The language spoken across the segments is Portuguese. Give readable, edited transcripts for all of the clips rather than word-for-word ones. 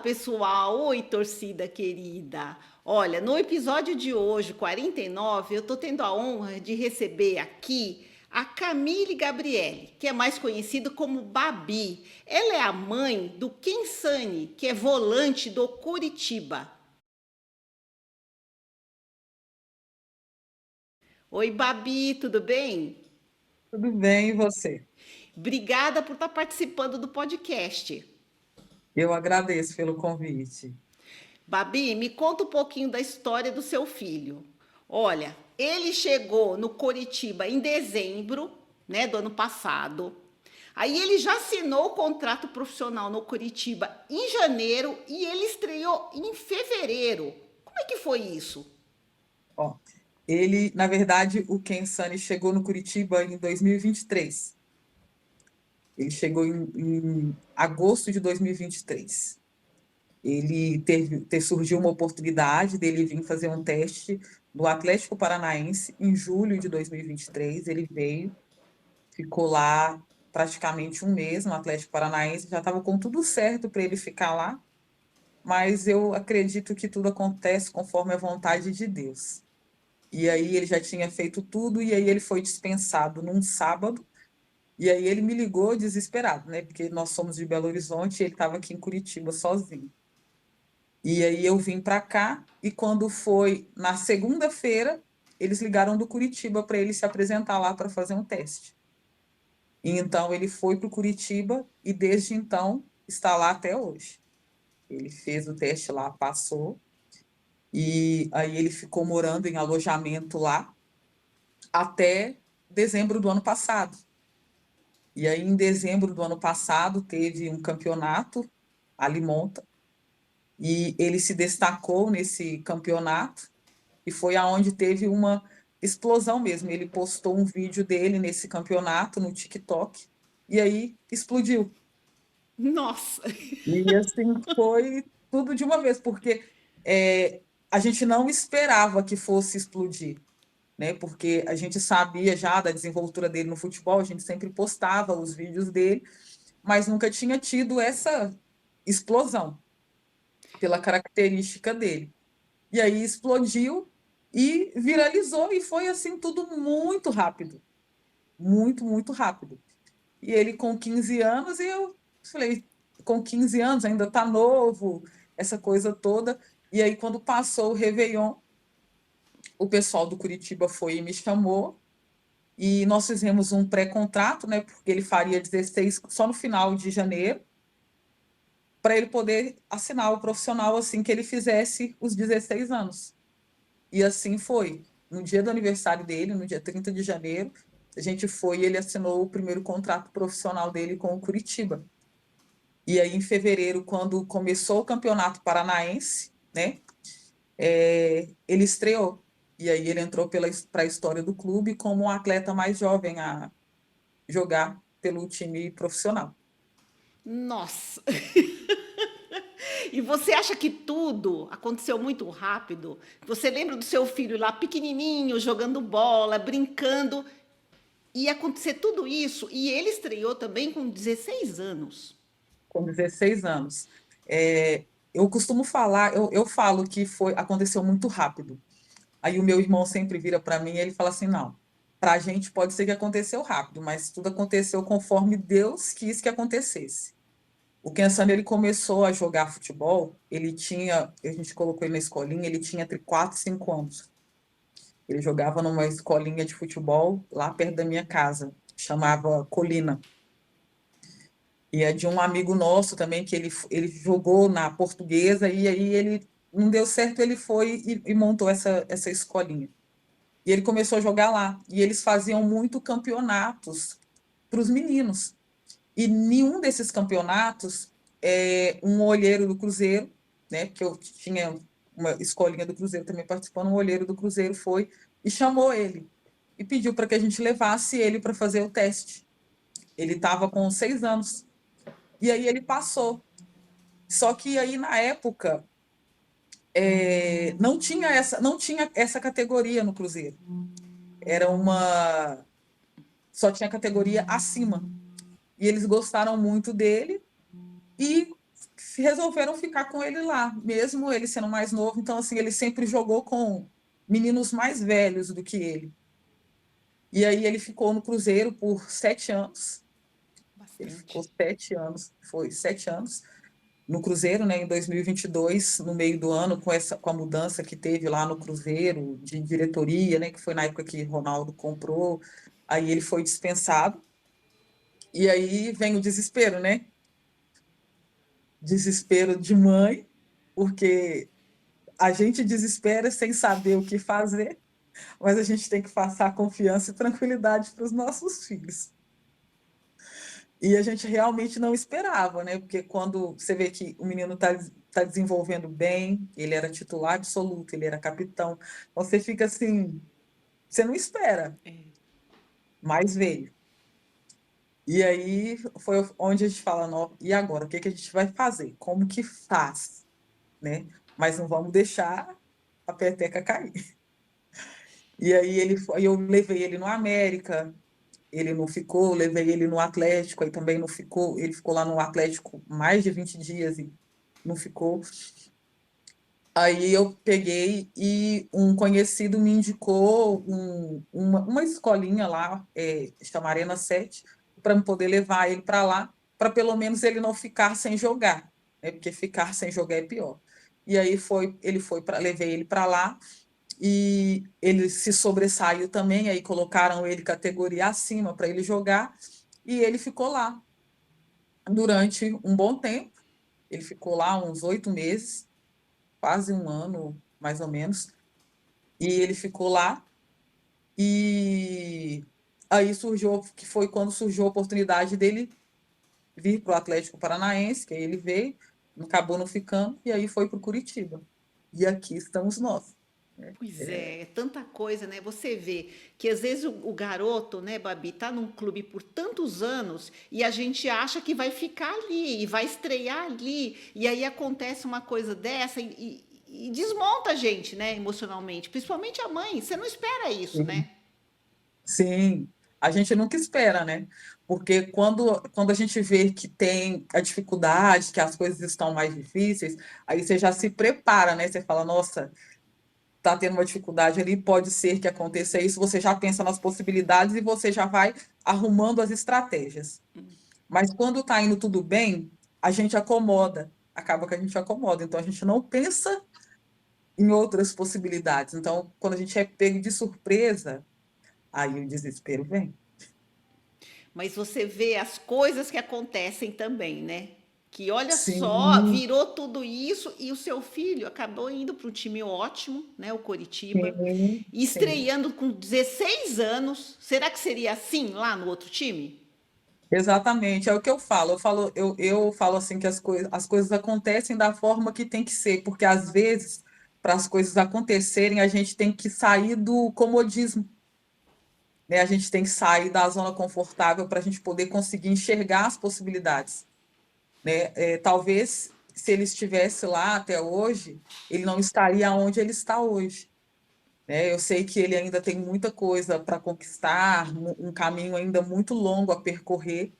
pessoal! Oi, torcida querida! Olha, no episódio de hoje, 49, eu tô tendo a honra de receber aqui a Camille Gabriele, que é mais conhecida como Babi. Ela é a mãe do Kensani, que é volante do Curitiba. Oi, Babi, tudo bem? Tudo bem, e você? Obrigada por estar participando do podcast. Eu agradeço pelo convite. Babi, me conta um pouquinho da história do seu filho. Olha, ele chegou no Coritiba em dezembro, né, do ano passado. Aí ele já assinou o contrato profissional no Coritiba em janeiro e ele estreou em fevereiro. Como é que foi isso? Ó, na verdade, o Ken Sani chegou no Curitiba em 2023. Ele chegou em agosto de 2023. Surgiu uma oportunidade dele vir fazer um teste no Atlético Paranaense em julho de 2023. Ele veio, ficou lá praticamente um mês no Atlético Paranaense, já estava com tudo certo para ele ficar lá, mas eu acredito que tudo acontece conforme a vontade de Deus. E aí ele já tinha feito tudo, e aí ele foi dispensado num sábado, e aí ele me ligou desesperado, né? Porque nós somos de Belo Horizonte e ele estava aqui em Curitiba sozinho. E aí eu vim para cá, e quando foi na segunda-feira, eles ligaram do Curitiba para ele se apresentar lá para fazer um teste. E então ele foi para o Curitiba e desde então está lá até hoje. Ele fez o teste lá, passou, e aí ele ficou morando em alojamento lá até dezembro do ano passado. E aí, em dezembro do ano passado, teve um campeonato, a Limonta, e ele se destacou nesse campeonato, e foi aonde teve uma explosão mesmo. Ele postou um vídeo dele nesse campeonato no TikTok, e aí explodiu. Nossa! E assim foi tudo de uma vez, porque a gente não esperava que fosse explodir, né? Porque a gente sabia já da desenvoltura dele no futebol, a gente sempre postava os vídeos dele, mas nunca tinha tido essa explosão pela característica dele. E aí explodiu e viralizou e foi assim tudo muito rápido, muito, muito rápido. E ele com 15 anos, e eu falei, com 15 anos ainda tá novo, essa coisa toda. E aí quando passou o Réveillon, o pessoal do Curitiba foi e me chamou, e nós fizemos um pré-contrato, né, porque ele faria 16 só no final de janeiro, para ele poder assinar o profissional assim que ele fizesse os 16 anos. E assim foi. No dia do aniversário dele, no dia 30 de janeiro, a gente foi e ele assinou o primeiro contrato profissional dele com o Curitiba. E aí, em fevereiro, quando começou o Campeonato Paranaense, né, ele estreou. E aí ele entrou para a história do clube como um atleta mais jovem a jogar pelo time profissional. Nossa! E você acha que tudo aconteceu muito rápido? Você lembra do seu filho lá pequenininho, jogando bola, brincando, e acontecer tudo isso, e ele estreou também com 16 anos. Com 16 anos. Eu costumo falar, eu falo que aconteceu muito rápido. Aí o meu irmão sempre vira para mim e ele fala assim: não, para a gente pode ser que aconteceu rápido, mas tudo aconteceu conforme Deus quis que acontecesse. O Kensano, ele começou a jogar futebol, a gente colocou ele na escolinha, ele tinha entre 4 e 5 anos. Ele jogava numa escolinha de futebol lá perto da minha casa, chamava Colina. E é de um amigo nosso também, que ele jogou na Portuguesa, e aí ele não deu certo, ele foi e montou essa escolinha. E ele começou a jogar lá. E eles faziam muito campeonatos para os meninos. E nenhum desses campeonatos, um olheiro do Cruzeiro, né, porque eu tinha uma escolinha do Cruzeiro também participando, um olheiro do Cruzeiro foi e chamou ele. E pediu para que a gente levasse ele para fazer o teste. Ele estava com 6 anos. E aí ele passou. Só que aí, na época, não tinha essa categoria no Cruzeiro. Era uma. Só tinha categoria acima. E eles gostaram muito dele e resolveram ficar com ele lá, mesmo ele sendo mais novo. Então, assim, ele sempre jogou com meninos mais velhos do que ele. E aí ele ficou no Cruzeiro por 7 anos. Ele ficou Bastante. 7 anos, foi 7 anos no Cruzeiro, né, em 2022, no meio do ano, com a mudança que teve lá no Cruzeiro, de diretoria, né, que foi na época que Ronaldo comprou, aí ele foi dispensado, e aí vem o desespero, né? Desespero de mãe, porque a gente desespera sem saber o que fazer, mas a gente tem que passar confiança e tranquilidade para os nossos filhos. E a gente realmente não esperava, né? Porque quando você vê que o menino tá desenvolvendo bem, ele era titular absoluto, ele era capitão, você fica assim, você não espera, É. mas veio. E aí foi onde a gente fala, "Nó, e agora? O que que a gente vai fazer? Como que faz?", né? Mas não vamos deixar a peteca cair. E aí eu levei ele no América, ele não ficou, levei ele no Atlético, aí também não ficou, ele ficou lá no Atlético mais de 20 dias e não ficou. Aí eu peguei e um conhecido me indicou uma escolinha lá, chama Arena 7, para poder levar ele para lá, para pelo menos ele não ficar sem jogar, né? Porque ficar sem jogar é pior. E aí levei ele para lá e ele se sobressaiu também, aí colocaram ele categoria acima para ele jogar, e ele ficou lá durante um bom tempo. Ele ficou lá uns 8 meses, quase um ano, mais ou menos, e ele ficou lá, e aí surgiu, que foi quando surgiu a oportunidade dele vir para o Atlético Paranaense, que aí ele veio, acabou não ficando, e aí foi para o Curitiba. E aqui estamos nós, né? Pois é tanta coisa, né? Você vê que às vezes o garoto, né, Babi, tá num clube por tantos anos e a gente acha que vai ficar ali e vai estrear ali. E aí acontece uma coisa dessa e desmonta a gente, né, emocionalmente. Principalmente a mãe. Você não espera isso, Sim. né? Sim, a gente nunca espera, né? Porque quando a gente vê que tem a dificuldade, que as coisas estão mais difíceis, aí você já se prepara, né? Você fala, nossa, tá tendo uma dificuldade ali, pode ser que aconteça isso, você já pensa nas possibilidades e você já vai arrumando as estratégias. Mas quando tá indo tudo bem, a gente acomoda, acaba que a gente acomoda, então a gente não pensa em outras possibilidades. Então, quando a gente é pego de surpresa, aí o desespero vem. Mas você vê as coisas que acontecem também, né? Que olha só, Sim, virou tudo isso e o seu filho acabou indo para um time ótimo, né? O Coritiba, sim, e sim, estreando com 16 anos. Será que seria assim lá no outro time? exatamente. É o que eu falo. Eu falo assim que as coisas acontecem da forma que tem que ser, porque às vezes, para as coisas acontecerem, a gente tem que sair do comodismo, né? A gente tem que sair da zona confortável para a gente poder conseguir enxergar as possibilidades, né? Talvez se ele estivesse lá até hoje, ele não estaria onde ele está hoje, né? Eu sei que ele ainda tem muita coisa para conquistar, um caminho ainda muito longo a percorrer,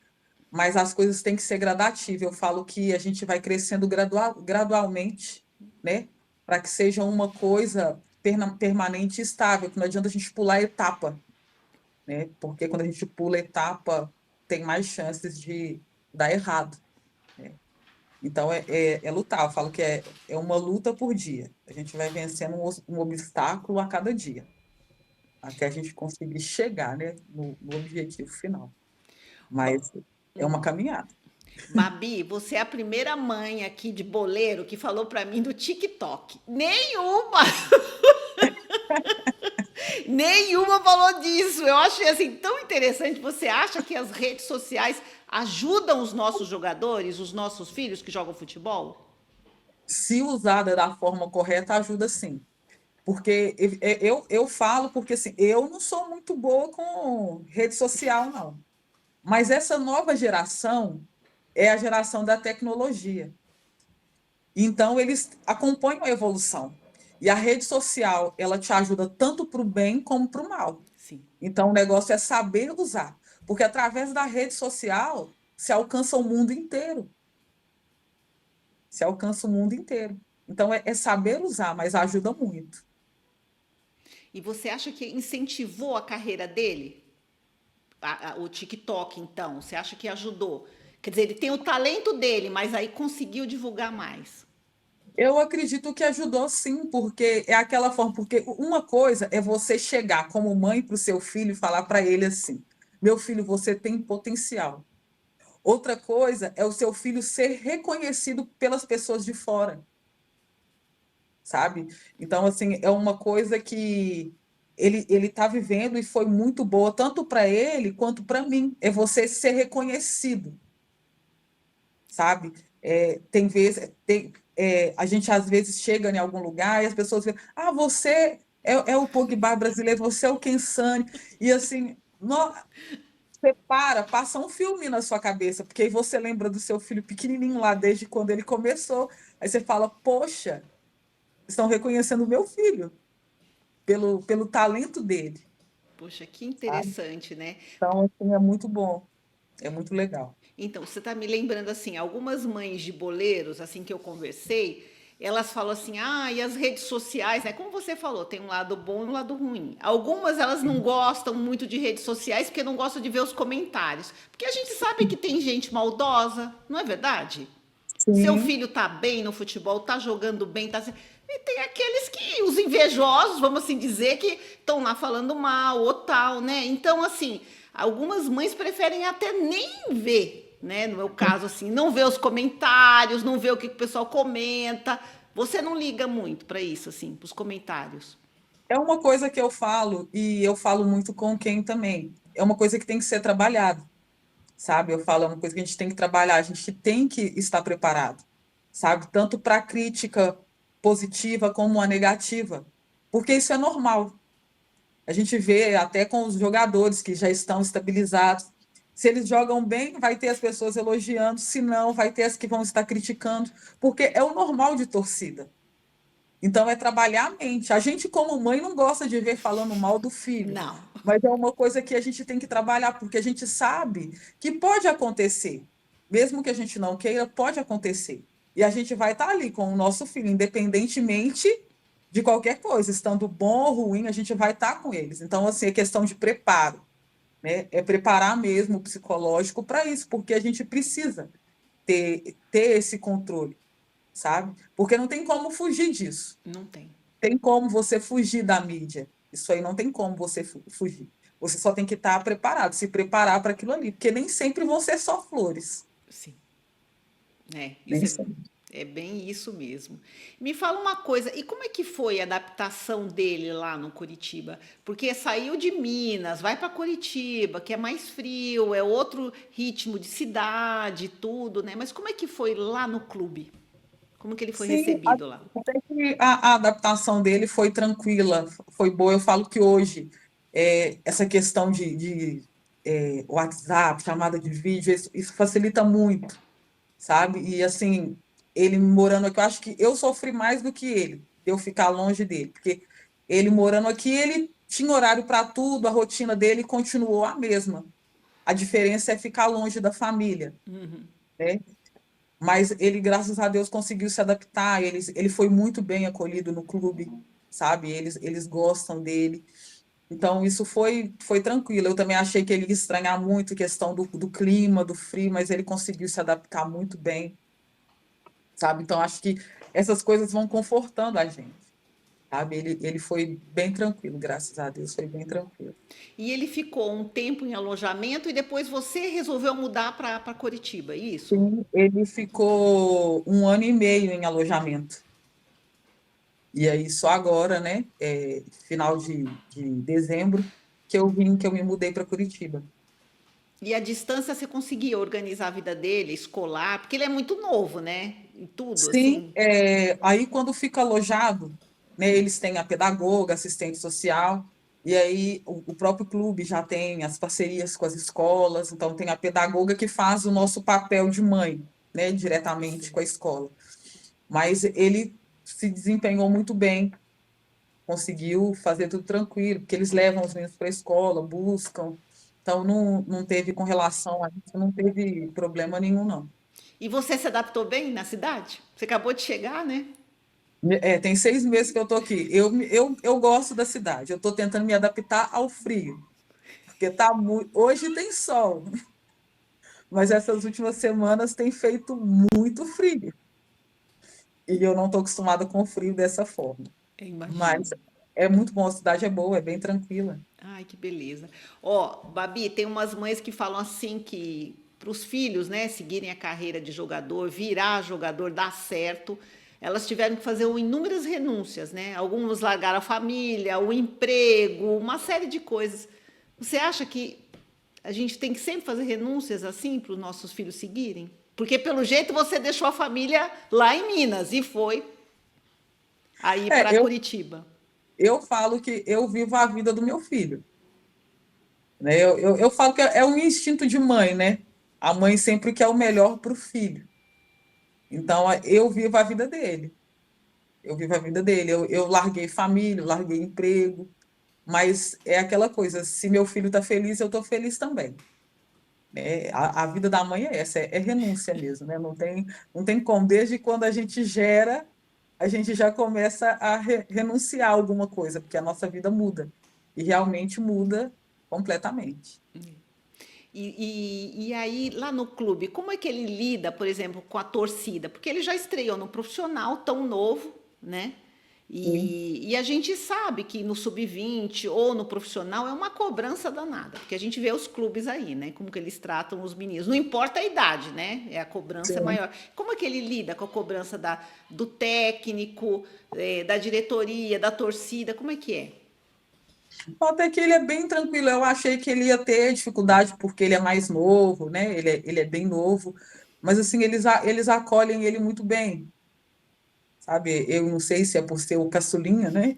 mas as coisas têm que ser gradativas. Eu falo que a gente vai crescendo gradualmente, né? Para que seja uma coisa permanente e estável, que não adianta a gente pular etapa, né? Porque quando a gente pula etapa, tem mais chances de dar errado, né? Então, é lutar. Eu falo que é uma luta por dia. A gente vai vencendo um obstáculo a cada dia, até a gente conseguir chegar, né, no objetivo final. Mas é uma caminhada. Babi, você é a primeira mãe aqui de boleiro que falou para mim do TikTok. Nenhuma, nenhuma falou disso. Eu achei assim tão interessante. Você acha que as redes sociais ajudam os nossos jogadores, os nossos filhos que jogam futebol? Se usada da forma correta, ajuda sim. Porque eu falo porque assim, eu não sou muito boa com rede social, não. Mas essa nova geração é a geração da tecnologia. Então, eles acompanham a evolução. E a rede social, ela te ajuda tanto para o bem como para o mal. Sim. Então, o negócio é saber usar. Porque através da rede social, se alcança o mundo inteiro. você alcança o mundo inteiro. Então, é saber usar, mas ajuda muito. E você acha que incentivou a carreira dele? O TikTok, então? Você acha que ajudou? Quer dizer, ele tem o talento dele, mas aí conseguiu divulgar mais. Eu acredito que ajudou sim, porque é aquela forma, porque uma coisa é você chegar como mãe para o seu filho e falar para ele assim: meu filho, você tem potencial. Outra coisa é o seu filho ser reconhecido pelas pessoas de fora, sabe? Então, assim, é uma coisa que ele está vivendo e foi muito boa, tanto para ele quanto para mim. É você ser reconhecido, sabe? Tem vezes, a gente às vezes chega em algum lugar e as pessoas dizem, você é o Pogba brasileiro, você é o Kensane, e assim, você passa um filme na sua cabeça, porque aí você lembra do seu filho pequenininho lá desde quando ele começou, aí você fala, poxa, estão reconhecendo o meu filho pelo talento dele, Poxa, que sabe? interessante, né? Então, assim, é muito bom, é muito legal. Então, você está me lembrando assim, algumas mães de boleiros, assim que eu conversei, elas falam assim, e as redes sociais, né? Como você falou, tem um lado bom e um lado ruim. Algumas elas não gostam muito de redes sociais porque não gostam de ver os comentários. Porque a gente sabe que tem gente maldosa, não é verdade? Seu Sim, filho tá bem no futebol, tá jogando bem, tá. E tem aqueles que, os invejosos, vamos assim dizer, que estão lá falando mal ou tal, né? Então, assim, algumas mães preferem até nem ver, né? No meu caso, assim, não ver os comentários, não ver o que o pessoal comenta. Você não liga muito para isso, assim, para os comentários. é uma coisa que eu falo, e eu falo muito com quem também. É uma coisa que tem que ser trabalhada, sabe? Eu falo, é uma coisa que a gente tem que trabalhar, a gente tem que estar preparado, sabe? Tanto para a crítica positiva como a negativa, porque isso é normal. A gente vê até com os jogadores que já estão estabilizados. Se eles jogam bem, vai ter as pessoas elogiando, se não, vai ter as que vão estar criticando, porque é o normal de torcida. Então, é trabalhar a mente. A gente, como mãe, não gosta de ver falando mal do filho, Não. mas é uma coisa que a gente tem que trabalhar, porque a gente sabe que pode acontecer. Mesmo que a gente não queira, pode acontecer. E a gente vai estar ali com o nosso filho, independentemente de qualquer coisa, estando bom ou ruim, a gente vai estar com eles. Então, assim, é questão de preparo, né? É preparar mesmo o psicológico para isso, porque a gente precisa ter esse controle, sabe? Porque não tem como fugir disso. Não tem. Tem como você fugir da mídia. Isso aí não tem como você fugir. Você só tem que estar preparado, se preparar para aquilo ali, porque nem sempre vão ser só flores. Sim. É, Nem isso sempre. é bem isso mesmo. Me fala uma coisa, e como é que foi a adaptação dele lá no Curitiba? Porque saiu de Minas, vai para Curitiba, que é mais frio, é outro ritmo de cidade, tudo, né? Mas como é que foi lá no clube? Como que ele foi Sim, recebido lá? até que a adaptação dele foi tranquila, foi boa. Eu falo que hoje essa questão de WhatsApp, chamada de vídeo, isso facilita muito, sabe? E assim, ele morando aqui, eu acho que eu sofri mais do que ele, de eu ficar longe dele, porque ele morando aqui, ele tinha horário para tudo, a rotina dele continuou a mesma. A diferença é ficar longe da família, né? Mas ele, graças a Deus, conseguiu se adaptar, ele foi muito bem acolhido no clube, sabe? Eles gostam dele. Então, isso foi tranquilo. Eu também achei que ele ia estranhar muito a questão do clima, do frio, mas ele conseguiu se adaptar muito bem, sabe? Então, acho que essas coisas vão confortando a gente, sabe? Ele foi bem tranquilo, graças a Deus, foi bem tranquilo. E ele ficou um tempo em alojamento e depois você resolveu mudar para Curitiba, é isso? Sim, ele ficou 1 ano e meio em alojamento. E aí, só agora, né, final de dezembro, que eu me mudei para Curitiba. E a distância você conseguia organizar a vida dele, escolar, porque ele é muito novo, né? Em tudo, Sim, assim. aí quando fica alojado, né, eles têm a pedagoga, assistente social, e aí o próprio clube já tem as parcerias com as escolas, então tem a pedagoga que faz o nosso papel de mãe, né, diretamente Sim. com a escola. Mas ele se desempenhou muito bem, conseguiu fazer tudo tranquilo, porque eles levam os meninos para a escola, buscam, então não teve com relação a isso, não teve problema nenhum, não. E você se adaptou bem na cidade? Você acabou de chegar, né? Tem 6 meses que eu estou aqui. Eu gosto da cidade. Eu estou tentando me adaptar ao frio, porque tá muito. Hoje tem sol, mas essas últimas semanas tem feito muito frio. E eu não estou acostumada com o frio dessa forma. Eu Mas imagino. é muito bom, a cidade é boa, é bem tranquila. Ai, que beleza. Ó, Babi, tem umas mães que falam assim que para os filhos, né, seguirem a carreira de jogador, virar jogador, dar certo, elas tiveram que fazer inúmeras renúncias, né? Alguns largaram a família, o emprego, uma série de coisas. Você acha que a gente tem que sempre fazer renúncias assim para os nossos filhos seguirem? Porque pelo jeito você deixou a família lá em Minas e foi aí É, para Curitiba. eu falo que eu vivo a vida do meu filho, né? Eu falo que é um instinto de mãe, né? A mãe sempre quer o melhor para o filho. Então, eu vivo a vida dele. Eu vivo a vida dele. Eu larguei família, eu larguei emprego, mas é aquela coisa: se meu filho está feliz, eu estou feliz também. Né? A vida da mãe é essa, é renúncia mesmo, né? Não tem como. Desde quando a gente gera, a gente já começa a renunciar a alguma coisa, porque a nossa vida muda. E realmente muda completamente. E aí, lá no clube, como é que ele lida, por exemplo, com a torcida? Porque ele já estreou no profissional tão novo, né? Sim, E a gente sabe que no sub-20 ou no profissional é uma cobrança danada, porque a gente vê os clubes aí, né? Como que eles tratam os meninos. Não importa a idade, né? É a cobrança sim. maior. Como é que ele lida com a cobrança do técnico, da diretoria, da torcida? Como é que é? Até que ele é bem tranquilo. Eu achei que ele ia ter dificuldade porque ele é mais novo, né? Ele é bem novo. Mas, assim, eles acolhem ele muito bem, sabe? Eu não sei se é por ser o caçulinha, né?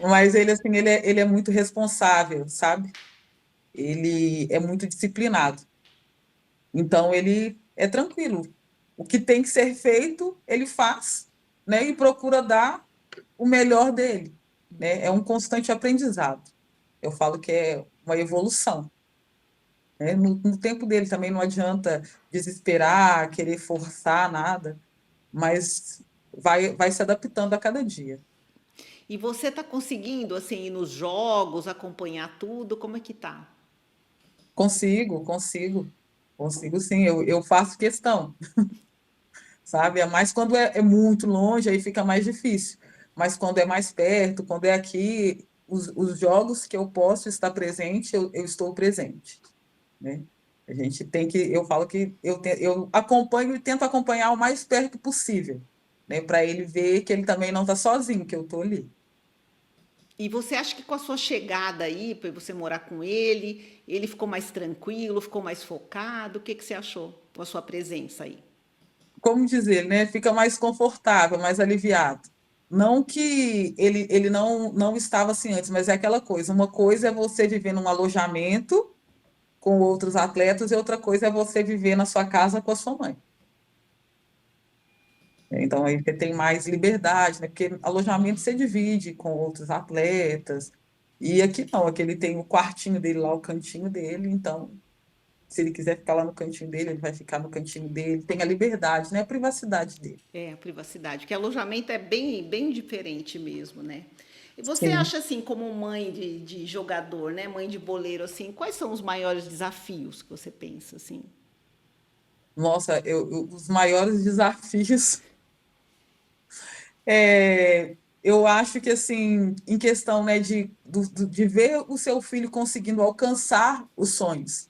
Mas ele, assim, ele é muito responsável, sabe? Ele é muito disciplinado. Então, ele é tranquilo. O que tem que ser feito, ele faz, né? E procura dar o melhor dele, né? É um constante aprendizado. Eu falo que é uma evolução, né? No tempo dele também não adianta desesperar, querer forçar nada, mas vai se adaptando a cada dia. E você está conseguindo, assim, ir nos jogos, acompanhar tudo? Como é que tá? Consigo sim, eu faço questão, sabe? É mais quando é muito longe, aí fica mais difícil. Mas quando é mais perto, quando é aqui, os jogos que eu posso estar presente, eu estou presente, né? A gente tem que, eu falo que eu acompanho e tento acompanhar o mais perto possível, né? Para ele ver que ele também não está sozinho, que eu estou ali. E você acha que com a sua chegada aí, para você morar com ele ficou mais tranquilo, ficou mais focado? O que que você achou com a sua presença aí? Como dizer, né? Fica mais confortável, mais aliviado. Não que ele não estava assim antes, mas é aquela coisa. Uma coisa é você viver num alojamento com outros atletas e outra coisa é você viver na sua casa com a sua mãe. Então, aí você tem mais liberdade, né? Porque alojamento você divide com outros atletas. E aqui não, aqui ele tem o quartinho dele lá, o cantinho dele. Então, se ele quiser ficar lá no cantinho dele, ele vai ficar no cantinho dele. Tem a liberdade, né? A privacidade dele. É, a privacidade, porque alojamento é bem, bem diferente mesmo, né? E você Sim. acha assim, como mãe de jogador, né, mãe de boleiro, assim, quais são os maiores desafios que você pensa, assim? Nossa, os maiores desafios eu acho que assim, em questão, né, de ver o seu filho conseguindo alcançar os sonhos,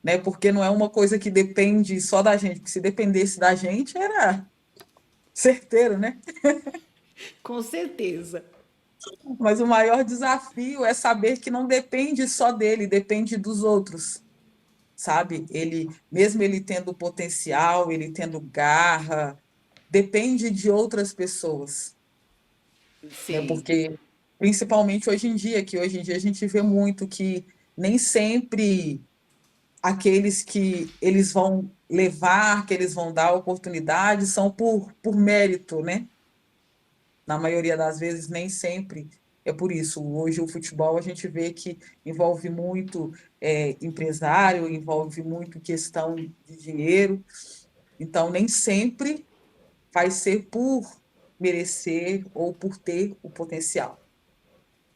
né? Porque não é uma coisa que depende só da gente, porque se dependesse da gente era certeiro, né? Com certeza. Mas o maior desafio é saber que não depende só dele, depende dos outros, sabe? Mesmo ele tendo potencial, ele tendo garra, depende de outras pessoas, né? Sei. Porque principalmente hoje em dia, que hoje em dia a gente vê muito que nem sempre aqueles que eles vão levar, que eles vão dar oportunidade, são por mérito, né? Na maioria das vezes, nem sempre é por isso. Hoje o futebol a gente vê que envolve muito. empresário, envolve muito questão de dinheiro, então nem sempre vai ser por merecer ou por ter o potencial.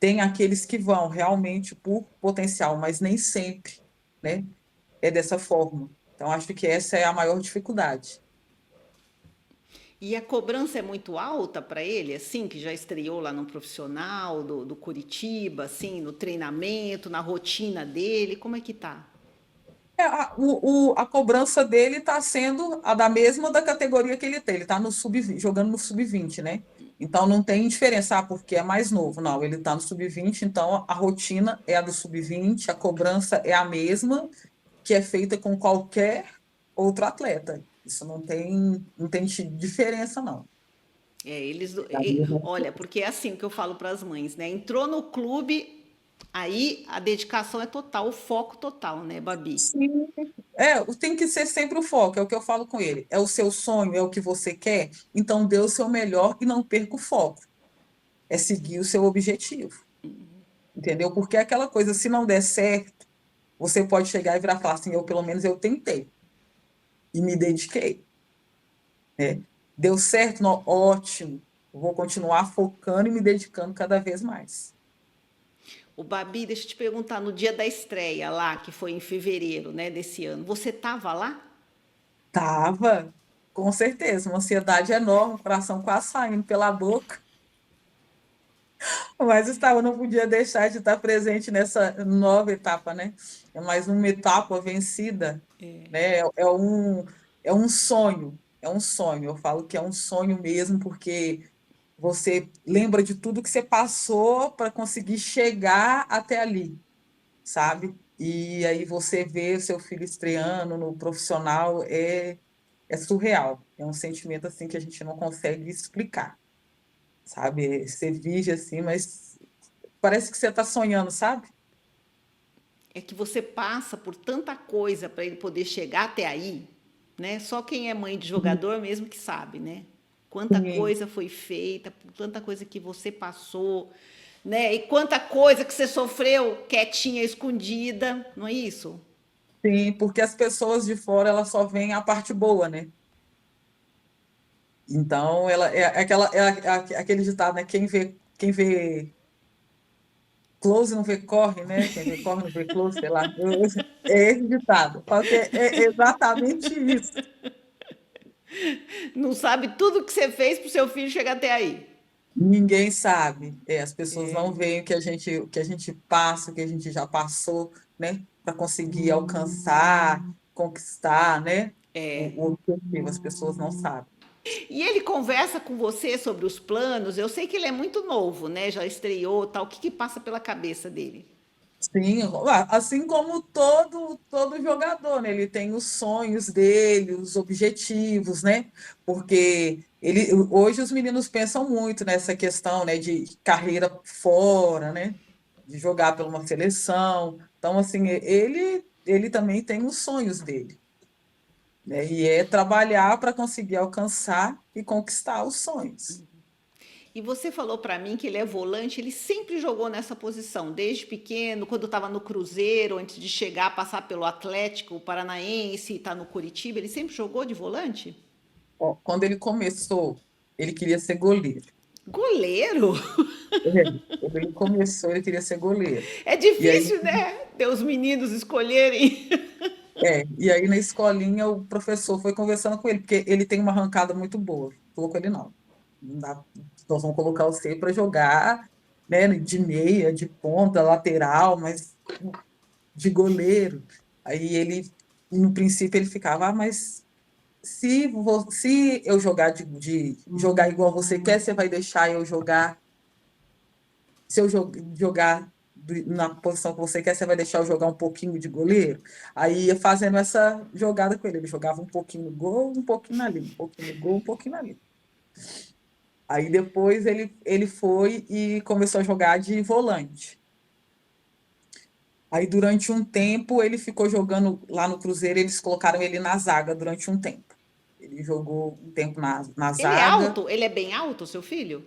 Tem aqueles que vão realmente por potencial, mas nem sempre, né, é dessa forma. Então, acho que essa é a maior dificuldade. E a cobrança é muito alta para ele, assim, que já estreou lá no profissional do Curitiba, assim, no treinamento, na rotina dele, como é que tá? A cobrança dele está sendo a da mesma da categoria que ele tem. Ele está no sub-20, jogando no sub-20, né? Então não tem diferença, porque é mais novo. Não, ele está no sub-20, então a rotina é a do sub-20, a cobrança é a mesma que é feita com qualquer outro atleta. Isso não tem diferença, não. Olha, porque é assim o que eu falo para as mães, né? Entrou no clube, aí a dedicação é total, o foco total, né, Babi? Sim, tem que ser sempre o foco, é o que eu falo com ele. É o seu sonho, é o que você quer, então dê o seu melhor e não perca o foco. É seguir o seu objetivo, entendeu? Porque é aquela coisa, se não der certo, você pode chegar e virar e falar assim, eu pelo menos eu tentei e me dediquei, né? Deu certo? Não, ótimo. Vou continuar focando e me dedicando cada vez mais. O Babi, deixa eu te perguntar, no dia da estreia lá, que foi em fevereiro, né, desse ano, você tava lá? Tava, com certeza, uma ansiedade enorme, o coração quase saindo pela boca. Mas estava, não podia deixar de estar presente nessa nova etapa, né? É mais uma etapa vencida, né? É um sonho, é um sonho. Eu falo que é um sonho mesmo, porque você lembra de tudo que você passou para conseguir chegar até ali, sabe? E aí você vê o seu filho estreando no profissional, é surreal. É um sentimento assim que a gente não consegue explicar, sabe? Você vive assim, mas parece que você está sonhando, sabe? É que você passa por tanta coisa para ele poder chegar até aí, né? Só quem é mãe de jogador mesmo que sabe, né? Quanta Sim, coisa foi feita, por tanta coisa que você passou, né? E quanta coisa que você sofreu quietinha, escondida, não é isso? sim, porque as pessoas de fora elas só veem a parte boa, né? Então, ela aquele ditado, né? Quem vê close não vê corre, né? Quem vê corre não vê close, sei lá. É esse ditado. Falo que é exatamente isso. Não sabe tudo que você fez para o seu filho chegar até aí. Ninguém sabe. As pessoas não veem o que a gente passa, o que a gente já passou, né? Para conseguir alcançar, conquistar, né? O objetivo. As pessoas não sabem. E ele conversa com você sobre os planos. Eu sei que ele é muito novo, né? Já estreou, tal. O que que passa pela cabeça dele? Sim, assim como todo jogador, né? Ele tem os sonhos dele, os objetivos, né? Porque hoje os meninos pensam muito nessa questão, né, de carreira fora, né? De jogar pela uma seleção. Então, assim, ele também tem os sonhos dele, né? E é trabalhar para conseguir alcançar e conquistar os sonhos. E você falou para mim que ele é volante, ele sempre jogou nessa posição, desde pequeno, quando estava no Cruzeiro, antes de chegar, passar pelo Atlético Paranaense e estar no Curitiba, ele sempre jogou de volante? Ó, quando ele começou, ele queria ser goleiro. Goleiro? Quando ele começou, ele queria ser goleiro. É E aí, difícil, né? Ter os meninos escolherem. e aí na escolinha o professor foi conversando com ele, porque ele tem uma arrancada muito boa. Falou com ele, não. Não dá, nós vamos colocar você para jogar, né, de meia, de ponta, lateral, mas de goleiro. Aí ele, no princípio, ele ficava, mas se eu jogar de jogar igual você quer, você vai deixar eu jogar. Se eu jogar na posição que você quer, você vai deixar eu jogar um pouquinho de goleiro? Aí ia fazendo essa jogada com ele. Ele jogava um pouquinho no gol, um pouquinho ali, um pouquinho no gol, um pouquinho ali. Aí depois ele foi e começou a jogar de volante. Aí durante um tempo ele ficou jogando lá no Cruzeiro, eles colocaram ele na zaga durante um tempo. Ele jogou um tempo na Ele é zaga, alto? Ele é bem alto, seu filho?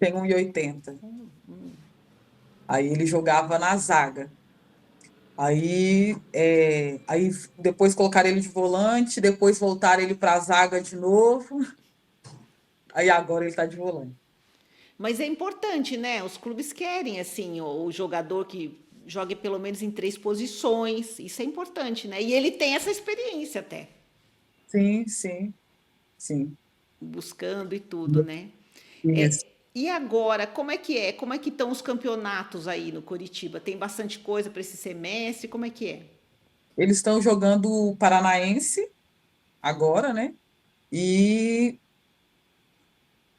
tem 1,80. Aí ele jogava na zaga. Aí depois colocaram ele de volante, depois voltaram ele para a zaga de novo, aí agora ele está de volante. Mas é importante, né? Os clubes querem, assim, o jogador que jogue pelo menos em 3 posições. Isso é importante, né? E ele tem essa experiência até, Sim, sim, sim. buscando e tudo, né? Isso. E agora, como é que é? Como é que estão os campeonatos aí no Curitiba? Tem bastante coisa para esse semestre? Como é que é? Eles estão jogando o Paranaense agora, né? E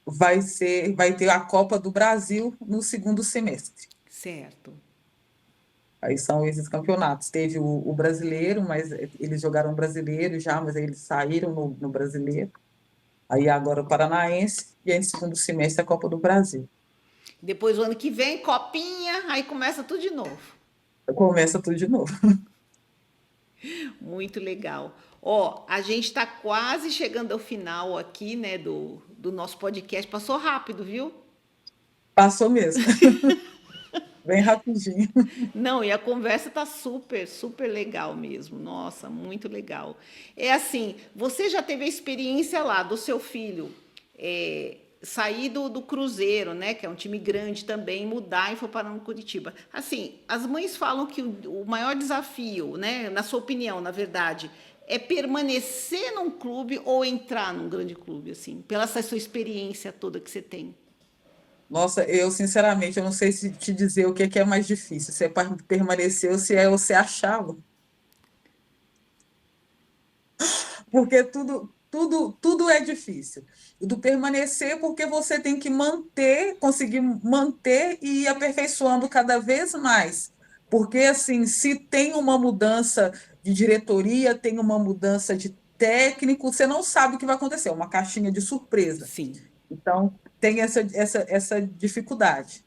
vai ter a Copa do Brasil no segundo semestre. Certo. Aí são esses campeonatos. Teve o brasileiro, mas eles jogaram brasileiro já, mas aí eles saíram no brasileiro. Aí agora o Paranaense e aí no segundo semestre a Copa do Brasil. Depois, o ano que vem, copinha, aí começa tudo de novo. Começa tudo de novo. Muito legal. Ó, a gente está quase chegando ao final aqui, né, do nosso podcast. Passou rápido, viu? Passou mesmo, bem rapidinho. Não, e a conversa tá super, super legal mesmo. Nossa, muito legal. É assim, você já teve a experiência lá do seu filho sair do Cruzeiro, né? Que é um time grande também, mudar e for parar no Curitiba. Assim, as mães falam que o maior desafio, né? Na sua opinião, na verdade, é permanecer num clube ou entrar num grande clube, assim, pela essa sua experiência toda que você tem. Nossa, eu sinceramente, eu não sei se te dizer o que é mais difícil, se é permanecer ou se é você achá-lo. Porque tudo é difícil. O do permanecer, porque você tem que manter, conseguir manter e ir aperfeiçoando cada vez mais. Porque, assim, se tem uma mudança de diretoria, tem uma mudança de técnico, você não sabe o que vai acontecer, é uma caixinha de surpresa. Sim. Então, tem essa dificuldade,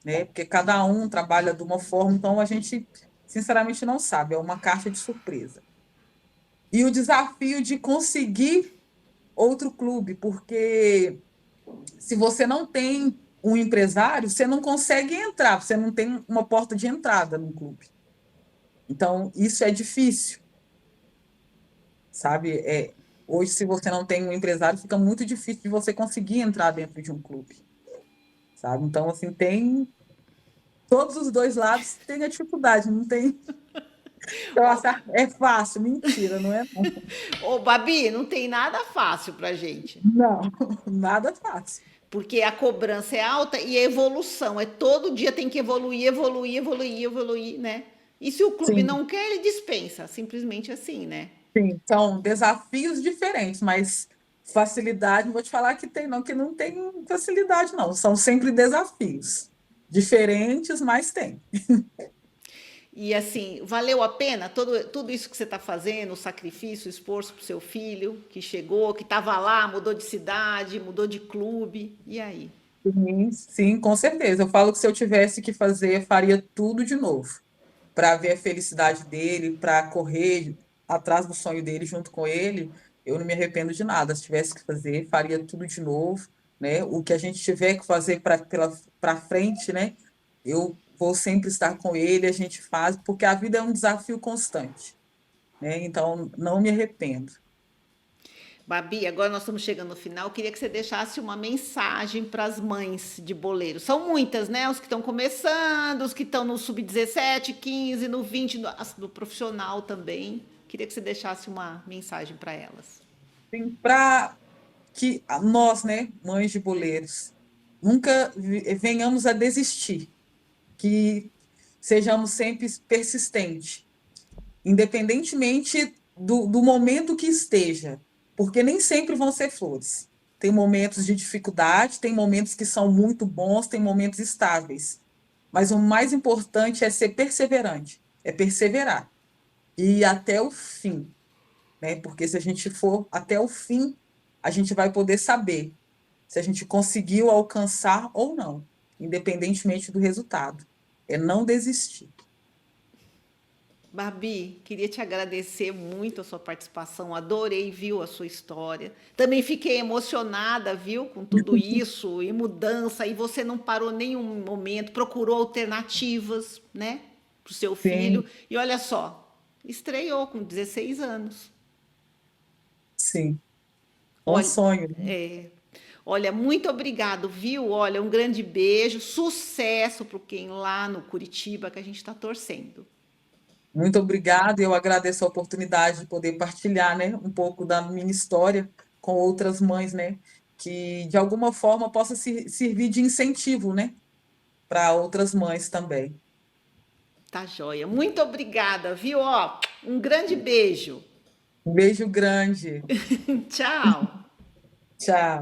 né? Porque cada um trabalha de uma forma, então a gente, sinceramente, não sabe, é uma caixa de surpresa. E o desafio de conseguir outro clube, porque se você não tem um empresário, você não consegue entrar, você não tem uma porta de entrada no clube. Então, isso é difícil, sabe? Hoje, se você não tem um empresário, fica muito difícil de você conseguir entrar dentro de um clube, sabe? Então, assim, tem todos os dois lados têm a dificuldade, não tem. Então, Ô, assim, é fácil, mentira, não é? ô, Babi, não tem nada fácil pra gente. Não, nada fácil. Porque a cobrança é alta e a evolução é todo dia tem que evoluir, evoluir, evoluir, evoluir, né? E se o clube Sim, não quer, ele dispensa, simplesmente assim, né? sim, são desafios diferentes, mas facilidade, não vou te falar que tem, não, que não tem facilidade, não. São sempre desafios diferentes, mas tem. E assim, valeu a pena tudo isso que você está fazendo, o sacrifício, o esforço para o seu filho, que chegou, que estava lá, mudou de cidade, mudou de clube, e aí? Sim, sim, com certeza. Eu falo que se eu tivesse que fazer, eu faria tudo de novo, para ver a felicidade dele, para correr atrás do sonho dele junto com ele. Eu não me arrependo de nada. Se tivesse que fazer, faria tudo de novo, né? O que a gente tiver que fazer para frente, né? Eu vou sempre estar com ele, a gente faz, porque a vida é um desafio constante, né? Então, não me arrependo. Babi, agora nós estamos chegando no final. Eu queria que você deixasse uma mensagem para as mães de boleiro. São muitas, né? Os que estão começando, os que estão no sub-17, 15, no 20, no profissional também. Queria que você deixasse uma mensagem para elas. Para que nós, né, mães de boleiros, nunca venhamos a desistir, que sejamos sempre persistentes, independentemente do momento que esteja, porque nem sempre vão ser flores. Tem momentos de dificuldade, tem momentos que são muito bons, tem momentos estáveis. Mas o mais importante é ser perseverante, é perseverar e ir até o fim, né? Porque se a gente for até o fim, a gente vai poder saber se a gente conseguiu alcançar ou não, independentemente do resultado. É não desistir. Babi, queria te agradecer muito a sua participação. Adorei, viu, a sua história. Também fiquei emocionada, viu, com tudo isso e mudança. E você não parou nenhum momento, procurou alternativas, né? para o seu filho. Sim, E olha só, estreou com 16 anos. sim. É um Olha, sonho, né? olha, muito obrigado, viu? Olha, um grande beijo, sucesso para quem lá no Curitiba que a gente está torcendo. Muito obrigada. Eu agradeço a oportunidade de poder partilhar, né, um pouco da minha história com outras mães, né, que de alguma forma possa servir de incentivo, né, para outras mães também. Tá joia. Muito obrigada, viu? Ó, um grande beijo. Um beijo grande. Tchau. Tchau.